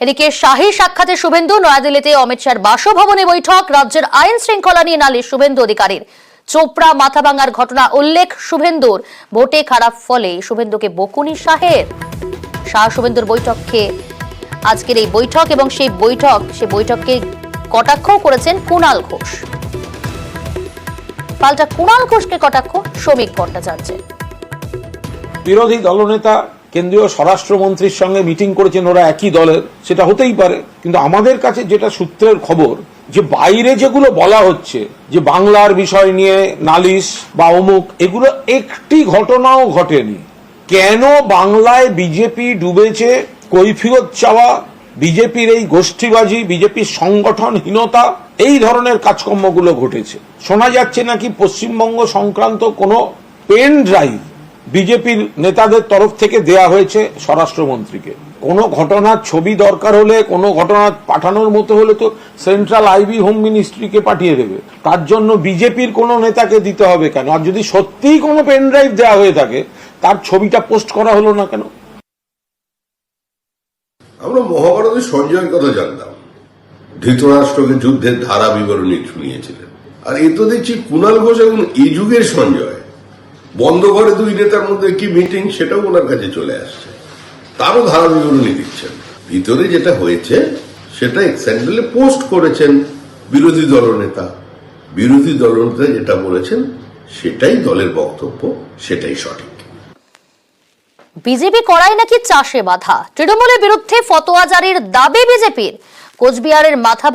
এদিকে শাহী সাক্ষাতে শুভেন্দু, নয়াদিল্লিতে অমিত শাহর বাসভবনে বৈঠক, রাজ্যের আইন শৃঙ্খলা নিয়ে নালিশ শুভেন্দু অধিকারীর। চোপড়া মাথাভাঙার ঘটনা উল্লেখ শুভেন্দুর, ভোটে খারাপ ফলে শুভেন্দুকে বকুনি শাহের। শাহ শুভেন্দুর বৈঠকে আজকের এই বৈঠক এবং সেই বৈঠককে কটাক্ষ করেছেন কুণাল ঘোষ। পাল্টা কুণাল ঘোষকে কটাক্ষ শ্রমিক ভট্টাচার্যের। বিরোধী দলনেতা কেন্দ্রীয় স্বরাষ্ট্রমন্ত্রীর সঙ্গে মিটিং করেছেন, ওরা একই দলের, সেটা হতেই পারে। কিন্তু আমাদের কাছে যেটা সূত্রের খবর, যে বাইরে যেগুলো বলা হচ্ছে যে বাংলার বিষয় নিয়ে নালিশ বা অমুক, এগুলো একটি ঘটনাও ঘটেনি। কেন বাংলায় বিজেপি ডুবেছে, কৈফিয়ত চাওয়া, বিজেপির এই গোষ্ঠীবাজি, বিজেপির সংগঠনহীনতা, এই ধরনের কাজকর্মগুলো ঘটেছে। শোনা যাচ্ছে নাকি পশ্চিমবঙ্গ সংক্রান্ত কোনো পেন ড্রাইভ বিজেপির নেতাদের তরফ থেকে দেয়া হয়েছে স্বরাষ্ট্রমন্ত্রীকে। কোনো ঘটনার ছবি দরকার হলে, কোনো ঘটনা পাঠানোর মতো হলে তো সেন্ট্রাল আইবি হোম মিনিস্ট্রিকে পাঠিয়ে দেবে। তার জন্য বিজেপির কোনো নেতাকে দিতে হবে কেন? আর যদি সত্যিই কোনো পেন ড্রাইভ দেওয়া হয়ে থাকে, তার ছবিটা পোস্ট করা হলো না কেন? আমরা মহাভারতের সঞ্জয়ের কথা জানতাম, ধৃতরাষ্ট্রকে যুদ্ধের ধারা বিবরণী শুনিয়েছিলেন। আর এ তো দেখছি কুণাল ঘোষ এবং এই যুগের সঞ্জয়। বন্ধ ঘরে দুই নেতার মধ্যে কি মিটিং, সেটাও ওনার কাছে চলে আসছে, তারও ধারা বিবরণী দিচ্ছেন। ভিতরে যেটা হয়েছে সেটা এক্স্যাক্টলি পোস্ট করেছেন বিরোধী দলনেতা। বিরোধী দলনেতা যেটা বলেছেন সেটাই দলের বক্তব্য, সেটাই সঠিক। বিজেপি করাই নাকি চাষে বাধা, তৃণমূলের বিরুদ্ধে ফতোয়া জারির দাবি বিজেপির। কোচবিহারের মাথা